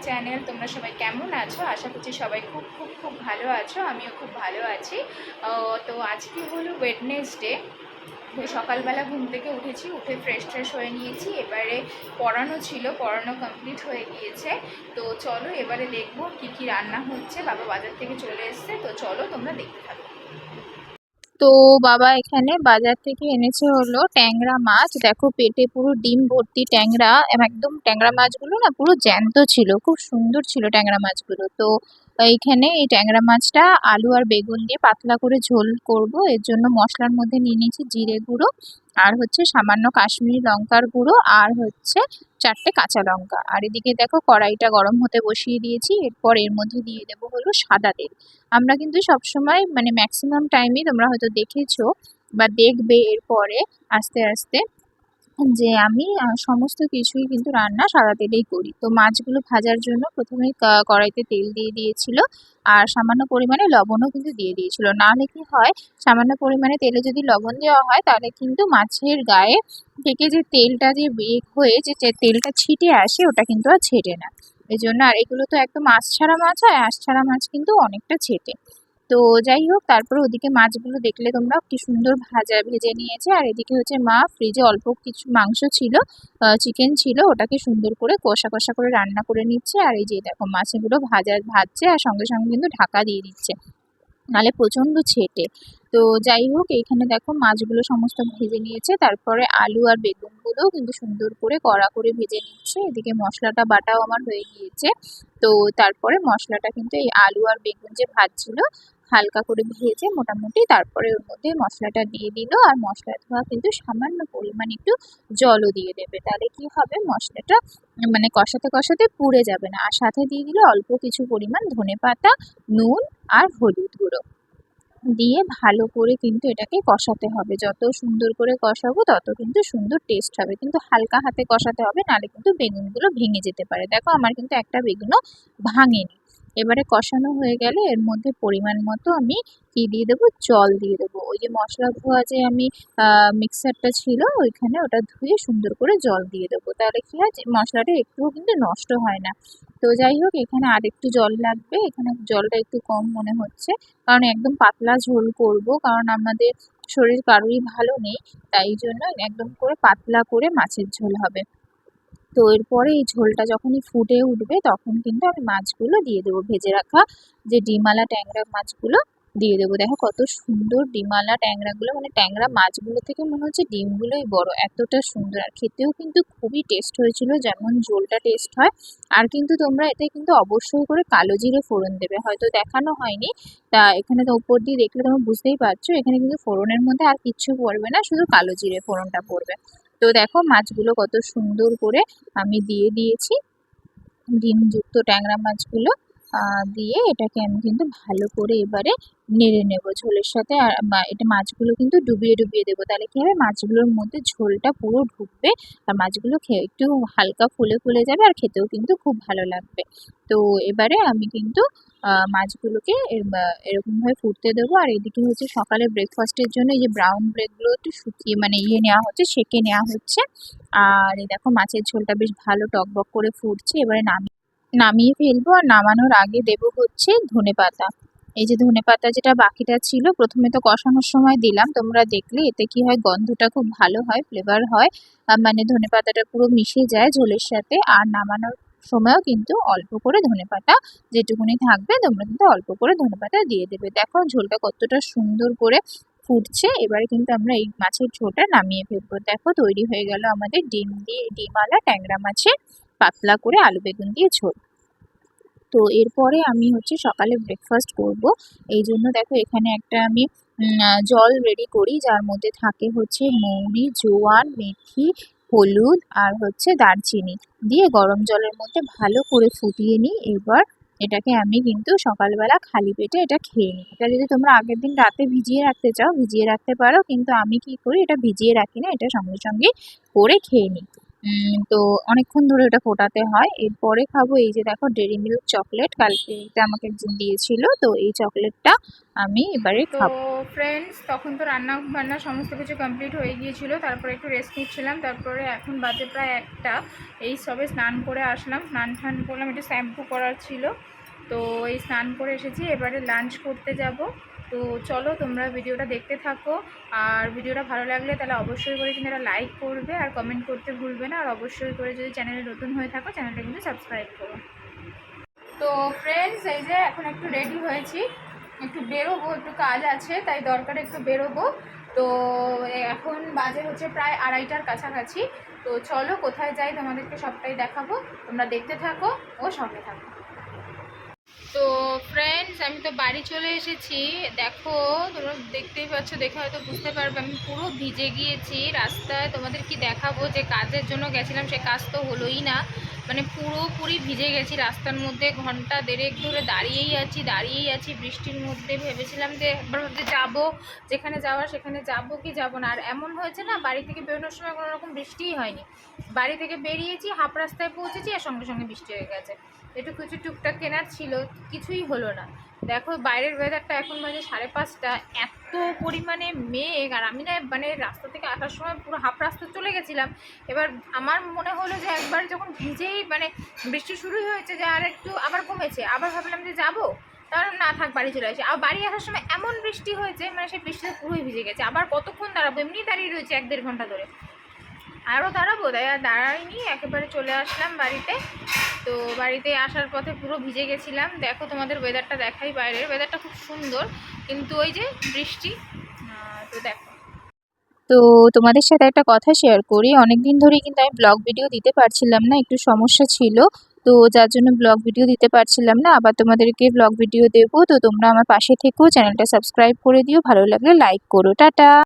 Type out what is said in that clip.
Channel. তোমরা সবাই কেমন আছো? আশা করছি সবাই খুব খুব খুব ভালো আছো। আমিও খুব ভালো আছি। তো আজকে হলো ওয়েডনেসডে। সকালবেলা ঘুম থেকে উঠেছি, উঠে ফ্রেশ হয়ে নিয়েছি। এবারে পড়ানো ছিল, পড়ানো কমপ্লিট হয়ে গিয়েছে। তো চলো এবারে দেখবো কি কি রান্না হচ্ছে। বাবা বাজার থেকে চলে এসছে, তো চলো তোমরা দেখতে থাকো। তো বাবা এখানে বাজার থেকে এনেছে হলো ট্যাংরা মাছ। দেখো পেটে পুরো ডিম ভর্তি ট্যাংরা, একদম ট্যাংরা মাছগুলো না পুরো জ্যান্ত ছিল, খুব সুন্দর ছিল ট্যাংরা মাছগুলো। তো এইখানে এই ট্যাংরা মাছটা আলু আর বেগুন দিয়ে পাতলা করে ঝোল করব। এর জন্য মশলার মধ্যে নিয়ে নিয়েছি জিরে গুঁড়ো, আর হচ্ছে সামান্য কাশ্মীরি লঙ্কার গুঁড়ো, আর হচ্ছে 4টে কাঁচা লঙ্কা। আর এদিকে দেখো কড়াইটা গরম হতে বসিয়ে দিয়েছি। এরপর এর মধ্যে দিয়ে দেবো হলো সাদা তেল। আমরা কিন্তু সবসময় মানে ম্যাক্সিমাম টাইমই তোমরা হয়তো দেখেছো বা দেখবে এরপরে আস্তে আস্তে যে আমি সমস্ত কিছুই কিন্তু রান্না সাদা তেলেই করি। তো মাছগুলো ভাজার জন্য প্রথমেই কড়াইতে তেল দিয়ে দিয়েছিল, আর সামান্য পরিমাণে লবণও কিন্তু দিয়ে দিয়েছিল। নাহলে কি হয়, সামান্য পরিমাণে তেলে যদি লবণ দেওয়া হয় তাহলে কিন্তু মাছের গায়ে থেকে যে তেলটা যে বের হয়ে যে তেলটা ছিটে আসে ওটা কিন্তু আর ছেড়ে না। এই জন্য, আর এগুলো তো একদম আঁশ ছাড়া মাছ হয়, আঁশ ছাড়া মাছ কিন্তু অনেকটা ছেটে। তো যাই হোক, তারপরে ওদিকে মাছগুলো দেখলে তোমরা কি সুন্দর ভেজে নিয়েছে। আর এদিকে হচ্ছে মা ফ্রিজে অল্প কিছু মাংস ছিল, চিকেন ছিল, ওটাকে সুন্দর করে কষা কষা করে রান্না করে নিচ্ছে। আর এই যে দেখো মাছগুলো ভাজছে আর সঙ্গে সঙ্গে কিন্তু ঢাকা দিয়ে দিচ্ছে, নাহলে প্রচণ্ড ছেটে। তো যাই হোক, এইখানে দেখো মাছগুলো সমস্ত ভেজে নিয়েছে, তারপরে আলু আর বেগুনগুলোও কিন্তু সুন্দর করে কড়া করে ভেজে নিচ্ছে। এদিকে মশলাটা বাটাও আমার হয়ে গিয়েছে। তো তারপরে মশলাটা কিন্তু এই আলু আর বেগুন যে ভাজছিল হালকা করে ভেজে মোটামুটি, তারপরে ওর মধ্যে মশলাটা দিয়ে দিল। আর মশলা ধোয়া কিন্তু সামান্য পরিমাণ একটু জলও দিয়ে দেবে, তাহলে কি হবে মশলাটা মানে কষাতে কষাতে পুড়ে যাবে না। আর সাথে দিয়ে দিল অল্প কিছু পরিমাণ ধনেপাতা, নুন আর হলুদ গুঁড়ো দিয়ে ভালো করে কিন্তু এটাকে কষাতে হবে। যত সুন্দর করে কষাবো তত কিন্তু সুন্দর টেস্ট হবে, কিন্তু হালকা হাতে কষাতে হবে, নাহলে কিন্তু বেগুনগুলো ভেঙে যেতে পারে। দেখো আমার কিন্তু একটা বেগুনও ভাঙেনি। এবারে কষানো হয়ে গেলে এর মধ্যে পরিমাণ মতো আমি কি দিয়ে দেবো, জল দিয়ে দেবো। ওই যে মশলা ধোয়া যে আমি মিক্সারটা ছিল ওইখানে ওটা ধুয়ে সুন্দর করে জল দিয়ে দেবো, তাহলে কি হয় যে মশলাটা একটুও কিন্তু নষ্ট হয় না। তো যাই হোক, এখানে আর একটু জল লাগবে, এখানে জলটা একটু কম মনে হচ্ছে, কারণ একদম পাতলা ঝোল করব, কারণ আমাদের শরীর কারোরই ভালো নেই, তাই জন্য একদম করে পাতলা করে মাছের ঝোল হবে। তো এরপরে এই ঝোলটা যখনই ফুটে উঠবে তখন কিন্তু আমি মাছগুলো দিয়ে দেবো, ভেজে রাখা যে ডিমওয়ালা ট্যাংরা মাছগুলো দিয়ে দেবো। দেখো কত সুন্দর ডিমওয়ালা ট্যাংরাগুলো, মানে ট্যাংরা মাছগুলো থেকে মনে হচ্ছে ডিমগুলোই বড়, এতটা সুন্দর। আর খেতেও কিন্তু খুবই টেস্ট হয়েছিল, যেমন ঝোলটা টেস্ট হয়। আর কিন্তু তোমরা এতে কিন্তু অবশ্যই করে কালো জিরে ফোড়ন দেবে, হয়তো দেখানো হয়নি। তা এখানে তো উপর দিয়ে দেখলে তোমরা বুঝতেই পারছো, এখানে কিন্তু ফোড়নের মধ্যে আর কিচ্ছু পড়বে না, শুধু কালো জিরে ফোড়নটা পড়বে। তো দেখো মাছগুলো কত সুন্দর করে আমি দিয়ে দিয়েছি, ডিমযুক্ত ট্যাংরা মাছগুলো দিয়ে এটাকে আমি কিন্তু ভালো করে এবারে নেড়ে নেব ঝোলের সাথে। আর এটা মাছগুলো কিন্তু ডুবিয়ে ডুবিয়ে দেবো, তাহলে কি হবে মাছগুলোর মধ্যে ঝোলটা পুরো ঢুকবে, আর মাছগুলো খেয়ে একটু হালকা ফুলে ফুলে যাবে, আর খেতেও কিন্তু খুব ভালো লাগবে। তো এবারে আমি কিন্তু মাছগুলোকে এরকমভাবে ফুটতে দেবো। আর এদিকে হচ্ছে সকালে ব্রেকফাস্টের জন্য এই যে ব্রাউন ব্রেডগুলো একটু শুকিয়ে মানে নেওয়া হচ্ছে, সেঁকে নেওয়া হচ্ছে। আর এই দেখো মাছের ঝোলটা বেশ ভালো টকবক করে ফুটছে, এবারে নামিয়ে ফেলবো। আর নামানোর আগে দেবো হচ্ছে ধনেপাতা। এই যে ধনেপাতা যেটা বাকিটা ছিল, প্রথমে তো কষানোর সময় দিলাম, তোমরা দেখলে এতে কি হয় গন্ধটা খুব ভালো হয়, ফ্লেভার হয়, মানে ধনেপাতাটা পুরো মিশে যায় ঝোলের সাথে। আর নামানোর সময়ও কিন্তু অল্প করে ধনেপাতা যেটুকুনি থাকবে তোমরা কিন্তু অল্প করে ধনেপাতা দিয়ে দেবে। দেখো ঝোলটা কতটা সুন্দর করে ফুটছে। এবারে কিন্তু আমরা এই মাছের ঝোলটা নামিয়ে ফেলবো। দেখো তৈরি হয়ে গেল আমাদের ডিমওয়ালা ট্যাংরা মাছের পাতলা করে আলু বেগুন দিয়ে ঝোল। তো এরপরে আমি হচ্ছে সকালে ব্রেকফাস্ট করব, এই জন্য দেখো এখানে একটা আমি জল রেডি করি, যার মধ্যে থাকে হচ্ছে মৌরি, জোয়ান, মেথি, হলুদ আর হচ্ছে দারচিনি দিয়ে গরম জলের মধ্যে ভালো করে ফুটিয়ে নিই। এবার এটাকে আমি কিন্তু সকালবেলা খালি পেটে এটা খেয়ে নিই। এটা যদি তোমরা আগের দিন রাতে ভিজিয়ে রাখতে চাও ভিজিয়ে রাখতে পারো, কিন্তু আমি কি করি এটা ভিজিয়ে রাখি না, এটা সঙ্গে সঙ্গে করে খেয়ে নিই। তো অনেকক্ষণ ধরে ওটা ফোটাতে হয়। এরপরে খাবো এই যে দেখো ডেইরি মিল্ক চকলেট, কালকে এটা আমাকে একজন দিয়েছিল, তো এই চকলেটটা আমি এবারে তো খাবো। ফ্রেন্ডস, তখন তো রান্না বান্না সমস্ত কিছু কমপ্লিট হয়ে গিয়েছিল, তারপরে একটু রেস্ট নিচ্ছিলাম। তারপরে এখন বাজে প্রায় 1টা, এই সবে স্নান করে আসলাম, স্নান টান করলাম, একটু শ্যাম্পু করার ছিল। তো এই স্নান করে এসেছি, এবারে লাঞ্চ করতে যাব। তো চলো তোমরা ভিডিওটা দেখতে থাকো, আর ভিডিওটা ভালো লাগলে তাহলে অবশ্যই করে কিন্তু একটা লাইক করবে আর কমেন্ট করতে ভুলবে না, আর অবশ্যই করে যদি চ্যানেলে নতুন হয়ে থাকো চ্যানেলটা কিন্তু সাবস্ক্রাইব করো। তো ফ্রেন্ডস, এই যে এখন একটু রেডি হয়েছি, একটু বেরোবো, একটু কাজ আছে তাই দরকার একটু বেরোবো। তো এখন বাজে হচ্ছে প্রায় 2:30টার কাছাকাছি। তো চলো কোথায় যাই তোমাদেরকে সবটাই দেখাবো, তোমরা দেখতে থাকো ও সঙ্গে থাকো। তো ফ্রেন্ডস, আমি তো বাড়ি চলে এসেছি। দেখো, তোমরা দেখতেই পাচ্ছ, দেখে হয়তো বুঝতে পারবে আমি পুরো ভিজে গিয়েছি রাস্তায়। তোমাদের কি দেখাবো, যে কাজের জন্য গেছিলাম সে কাজ তো হলোই না, মানে পুরোপুরি ভিজে গেছি রাস্তার মধ্যে। ঘন্টা দেড়েক ধরে দাঁড়িয়েই আছি বৃষ্টির মধ্যে। ভেবেছিলাম যে একবার ভাবতে যাবো, যেখানে যাওয়ার সেখানে যাবো কি যাবো না। আর এমন হয়েছে না, বাড়ি থেকে বেরোনোর সময় কোনো রকম বৃষ্টিই হয়নি। বাড়ি থেকে বেরিয়েছি, হাফ রাস্তায় পৌঁছেছি আর সঙ্গে সঙ্গে বৃষ্টি হয়ে গেছে। একটু কিছু টুকটাক কেনার ছিল, কিছুই হলো না। দেখো বাইরের ওয়েদারটা, এখন বাজে 5:30, এত পরিমাণে মেঘ। আর আমি না মানে রাস্তা থেকে আসার সময় পুরো হাফ রাস্তা চলে গেছিলাম। এবার আমার মনে হলো যে একবার যখন ভিজেই মানে বৃষ্টি শুরুই হয়েছে, যে আর একটু আবার কমেছে, আবার ভাবলাম যে যাবো, তাহলে না থাক বাড়ি চলে আসি। আর বাড়ি আসার সময় এমন বৃষ্টি হয়েছে, মানে সেই বৃষ্টিতে পুরোই ভিজে গেছে। আবার কতক্ষণ দাঁড়াবো, এমনি দাঁড়িয়ে রয়েছে 1-1.5 ঘন্টা ধরে। আরও দাঁড়াবো, তাই আর দাঁড়াইনি, একেবারে চলে আসলাম বাড়িতে। তো বাড়িতে আসার পথে পুরো ভিজে গেছিলাম। দেখো তোমাদের ওয়েদারটা দেখাই, বাইরের ওয়েদারটা খুব সুন্দর, কিন্তু ওই যে বৃষ্টি। তো দেখো, তো তোমাদের সাথে একটা কথা শেয়ার করি, অনেকদিন ধরেই কিন্তু আমি ব্লগ ভিডিও দিতে পারছিলাম না, একটু সমস্যা ছিল। তো যার জন্য ব্লগ ভিডিও দিতে পারছিলাম না, আবার তোমাদেরকে ব্লগ ভিডিও দেবো। তো তোমরা আমার পাশে থেকো, চ্যানেলটা সাবস্ক্রাইব করে দিও, ভালো লাগলে লাইক করো। টাটা।